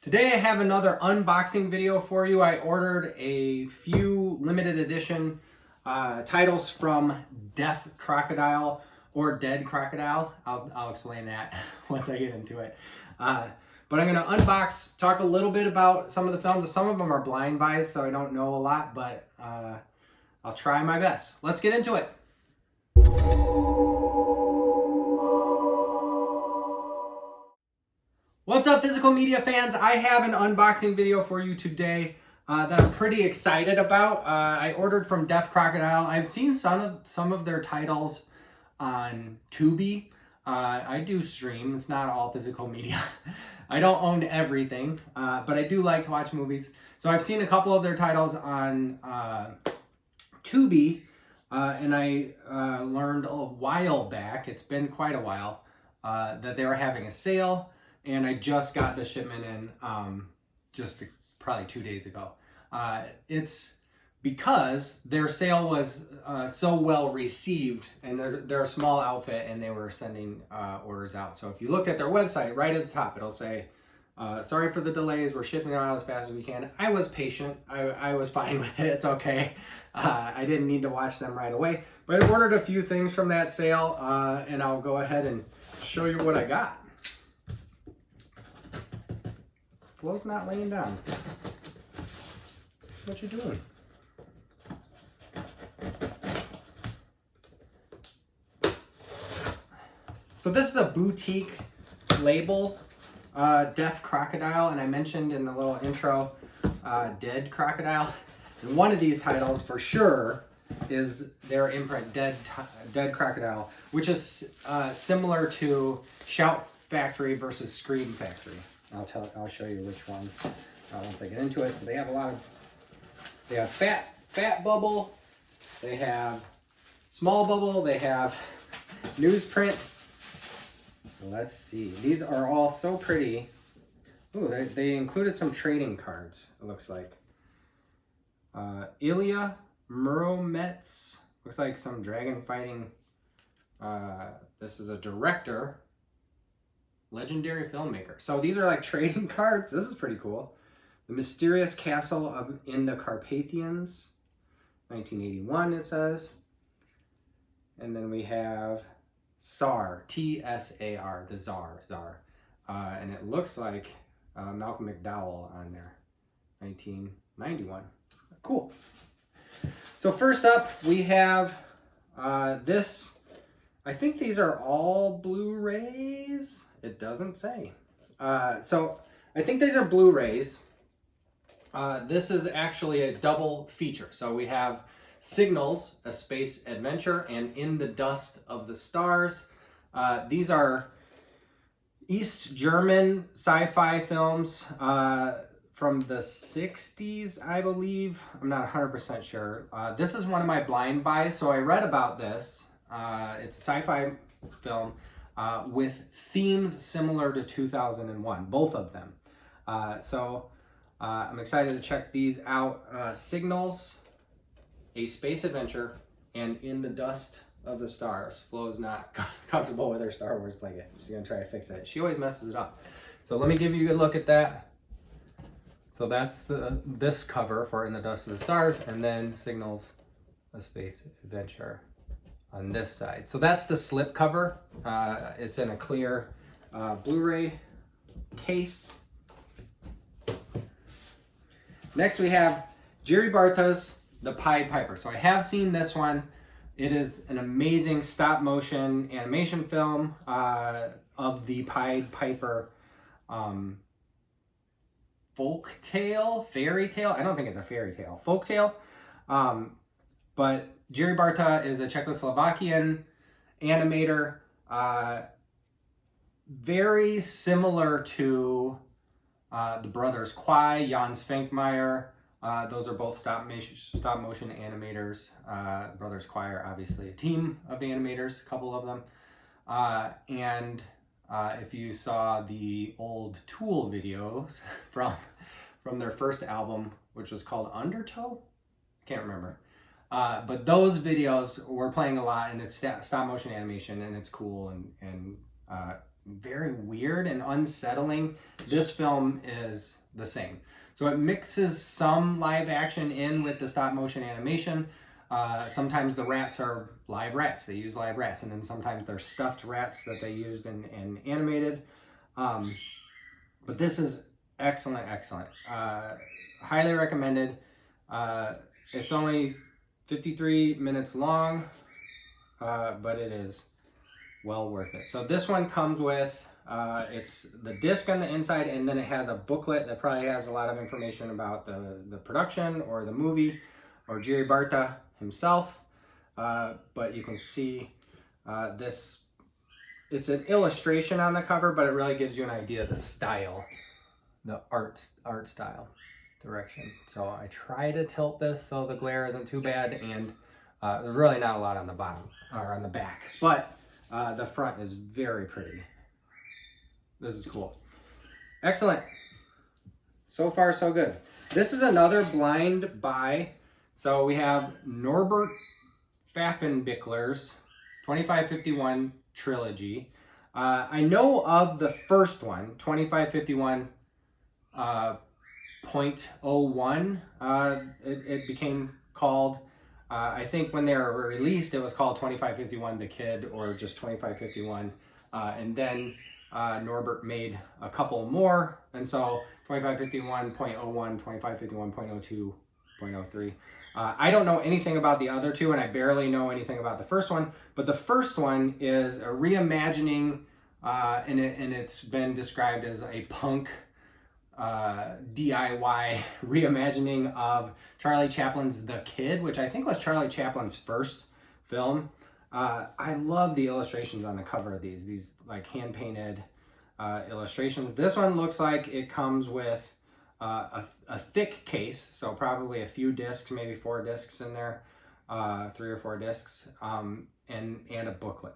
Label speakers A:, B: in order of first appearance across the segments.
A: Today I have another unboxing video for you. I ordered a few limited edition titles from Deaf Crocodile or Dead Crocodile. I'll explain that once I get into it. But I'm going to unbox, talk a little bit about some of the films. Some of them are blind buys, so I don't know a lot, but I'll try my best. Let's get into it. What's up, physical media fans? I have an unboxing video for you today that I'm pretty excited about. I ordered from Deaf Crocodile. I've seen some of their titles on Tubi. I do stream. It's not all physical media. I don't own everything, but I do like to watch movies. So I've seen a couple of their titles on Tubi, and I learned a while back, it's been quite a while, that they were having a sale. And I just got the shipment in just probably 2 days ago. It's because their sale was so well received, and they're a small outfit, and they were sending orders out. So if you look at their website, right at the top, it'll say, sorry for the delays, we're shipping them out as fast as we can. I was patient. I was fine with it. It's okay. I didn't need to watch them right away. But I ordered a few things from that sale, and I'll go ahead and show you what I got. Flo's not laying down. What you doing? So this is a boutique label, Deaf Crocodile, and I mentioned in the little intro, Dead Crocodile. And one of these titles for sure is their imprint, Dead Crocodile, which is similar to Shout Factory versus Scream Factory. I'll show you which one once I get into it. So they have they have fat bubble, they have small bubble, they have newsprint. Let's see. These are all so pretty. Ooh, they included some trading cards, it looks like. Ilya Muromets. Looks like some dragon fighting. This is a director. Legendary filmmaker. So these are like trading cards. This is pretty cool. The Mysterious Castle in the Carpathians, 1981 it says. And then we have Tsar, T-S-A-R, the Tsar. And it looks like Malcolm McDowell on there, 1991. Cool. So first up we have this. I think these are all Blu-rays. It doesn't say. So I think these are Blu-rays. This is actually a double feature. So we have Signals, A Space Adventure, and In the Dust of the Stars. These are East German sci-fi films from the 60s, I believe. I'm not 100% sure. This is one of my blind buys, so I read about this. It's a sci-fi film with themes similar to 2001, both of them. So I'm excited to check these out. Signals, A Space Adventure, and In the Dust of the Stars. Flo's not comfortable with her Star Wars blanket. She's gonna try to fix it. She always messes it up. So let me give you a good look at that. So that's this cover for In the Dust of the Stars, and then Signals, A Space Adventure on this side. So that's the slip cover. It's in a clear Blu-ray case. Next we have Jiri Barta's The Pied Piper. So I have seen this one. It is an amazing stop motion animation film of the Pied Piper folk tale, fairy tale. I don't think it's a fairy tale, folk tale. But Jiri Barta is a Czechoslovakian animator, very similar to the brothers Kwai, Jan Svankmajer. Those are both stop motion animators. Brothers Kwai are obviously a team of animators, a couple of them. And if you saw the old Tool videos from their first album, which was called Undertow, I can't remember. But those videos were playing a lot, and it's stop motion animation, and it's cool, and very weird and unsettling. This film is the same. So it mixes some live action in with the stop motion animation. Sometimes the rats are live rats. They use live rats. And then sometimes they're stuffed rats that they used in animated. But this is excellent, excellent. Highly recommended. It's only 53 minutes long, but it is well worth it. So this one comes with, it's the disc on the inside, and then it has a booklet that probably has a lot of information about the production or the movie or Jiri Barta himself. But you can see this, it's an illustration on the cover, but it really gives you an idea of the style, the art style direction. So I try to tilt this so the glare isn't too bad, and there's really not a lot on the bottom or on the back, but the front is very pretty. This is cool. Excellent. So far, so good. This is another blind buy. So we have Norbert Pfaffenbichler's 2551 Trilogy. I know of the first one, 2551.01. It became called, I think when they were released, it was called 2551 The Kid or just 2551. And then Norbert made a couple more. And so 2551.01, 2551.02, 0.03. I don't know anything about the other two, and I barely know anything about the first one, but the first one is a reimagining, and it's been described as a punk DIY reimagining of Charlie Chaplin's The Kid, which I think was Charlie Chaplin's first film. I love the illustrations on the cover of these like hand-painted illustrations. This one looks like it comes with a thick case, so probably a few discs, maybe 4 discs in there, 3 or 4 discs, and a booklet.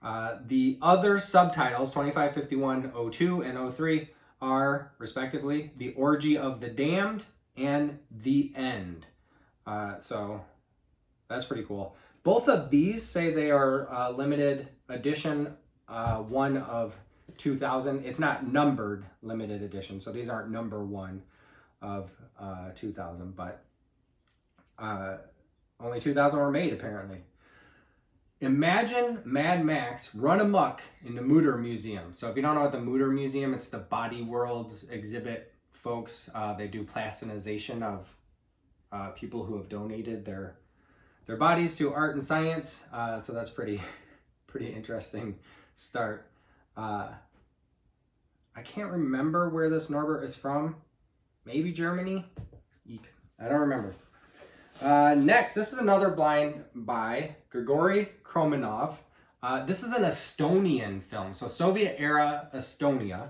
A: The other subtitles, 2551.02 and 03, are respectively The Orgy of the Damned and The End. So that's pretty cool. Both of these say they are limited edition, one of 2000. It's not numbered limited edition, so these aren't number 1 of 2000, but only 2000 were made apparently. Imagine Mad Max run amok in the Mutter Museum. So if you don't know what the Mutter Museum, it's the Body Worlds exhibit, folks. They do plastinization of people who have donated their bodies to art and science. So that's pretty interesting start. I can't remember where this Norbert is from. Maybe Germany? Eek. I don't remember. Next, this is another blind by Grigory Kromanov. This is an Estonian film, so Soviet era Estonia.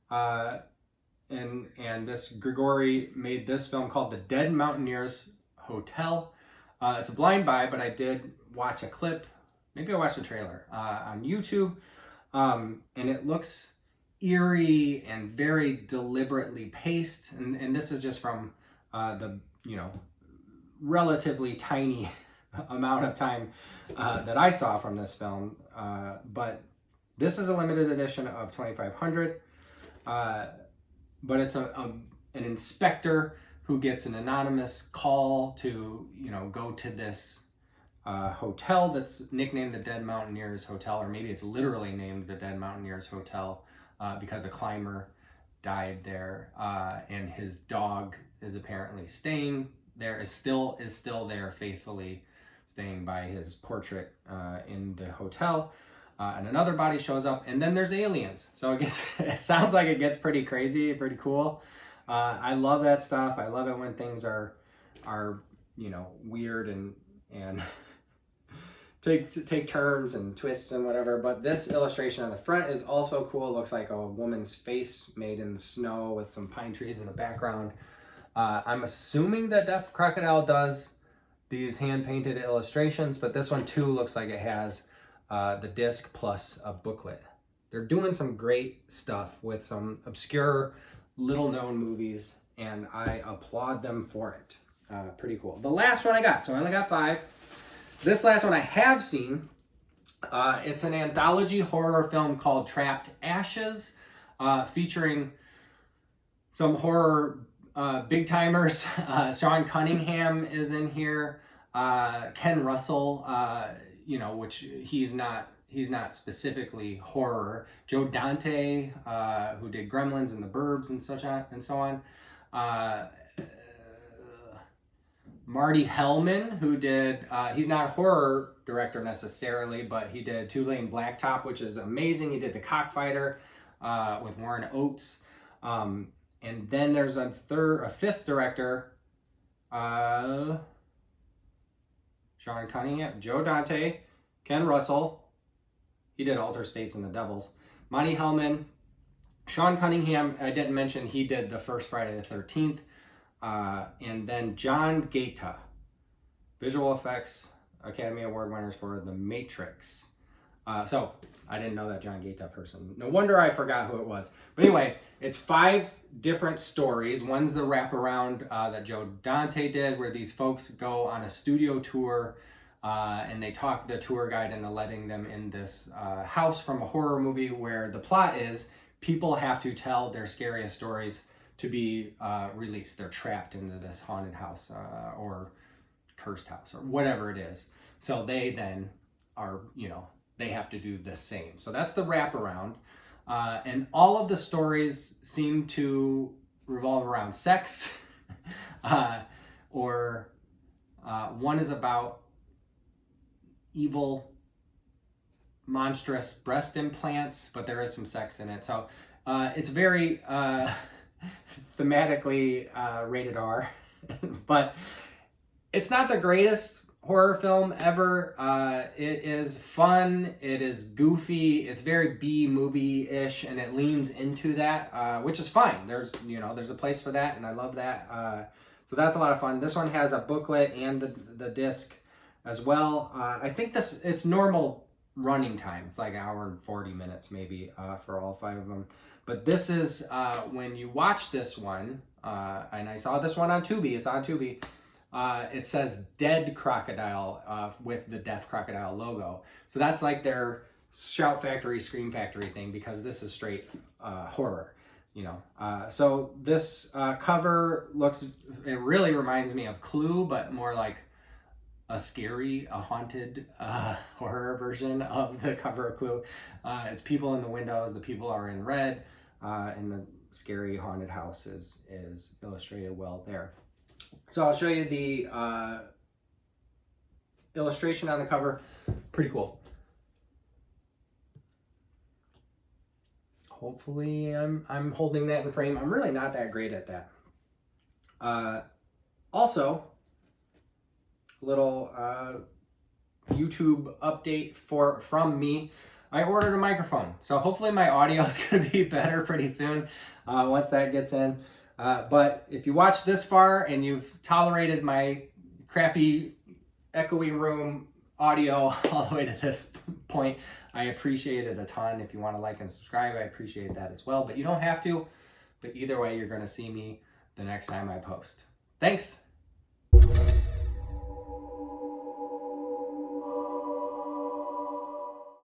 A: And this Grigory made this film called The Dead Mountaineers Hotel. It's a blind buy, but I did watch a clip. Maybe I watched a trailer on YouTube. And it looks eerie and very deliberately paced. And this is just from the, relatively tiny amount of time that I saw from this film. But this is a limited edition of 2500. But it's an inspector who gets an anonymous call to, go to this hotel that's nicknamed the Dead Mountaineers Hotel, or maybe it's literally named the Dead Mountaineers Hotel because a climber died there, and his dog is apparently staying there, is still there, faithfully staying by his portrait in the hotel. And another body shows up, and then there's aliens. So it sounds like it gets pretty crazy, pretty cool. I love that stuff. I love it when things are weird and take turns and twists and whatever. But this illustration on the front is also cool. It looks like a woman's face made in the snow with some pine trees in the background. I'm assuming that Deaf Crocodile does these hand-painted illustrations, but this one too looks like it has the disc plus a booklet. They're doing some great stuff with some obscure, little-known movies, and I applaud them for it. Pretty cool. The last one I got, so I only got 5. This last one I have seen. It's an anthology horror film called Trapped Ashes, featuring some horror big timers. Sean Cunningham is in here. Ken Russell, which he's not specifically horror. Joe Dante, who did Gremlins and The Burbs and such on and so on. Marty Hellman, who did, he's not a horror director necessarily, but he did Two Lane Blacktop, which is amazing. He did The Cockfighter with Warren Oates. And then there's a fifth director, Sean Cunningham, Joe Dante, Ken Russell. He did Alter States and the Devils. Monty Hellman, Sean Cunningham. I didn't mention he did the first Friday the 13th. And then John Gaeta, visual effects Academy Award winners for The Matrix. So I didn't know that John Gaeta person. No wonder I forgot who it was. But anyway, it's 5 different stories. One's the wraparound that Joe Dante did, where these folks go on a studio tour and they talk the tour guide into letting them in this house from a horror movie, where the plot is people have to tell their scariest stories to be released. They're trapped into this haunted house or cursed house or whatever it is. So they then are, they have to do the same. So that's the wraparound. And all of the stories seem to revolve around sex. Or one is about evil, monstrous breast implants, but there is some sex in it. So it's very thematically rated R. But it's not the greatest horror film ever. It is fun, it is goofy, it's very B movie-ish, and it leans into that, which is fine. There's a place for that, and I love that. So that's a lot of fun. This one has a booklet and the disc as well. I think it's normal running time. It's like 1 hour and 40 minutes maybe for all 5 of them. But this is when you watch this one, and I saw this one on Tubi. It's on Tubi. It says DEAD Crocodile with the Deaf Crocodile logo. So that's like their Shout Factory, Scream Factory thing, because this is straight horror, So this cover it really reminds me of Clue, but more like a haunted horror version of the cover of Clue. It's people in the windows, the people are in red, and the scary haunted house is illustrated well there. So I'll show you the illustration on the cover. Pretty cool. Hopefully I'm holding that in frame. I'm really not that great at that. Also, little YouTube update from me. I ordered a microphone, so hopefully my audio is going to be better pretty soon once that gets in. But if you watched this far and you've tolerated my crappy echoey room audio all the way to this point, I appreciate it a ton. If you want to like and subscribe, I appreciate that as well. But you don't have to. But either way, you're going to see me the next time I post. Thanks!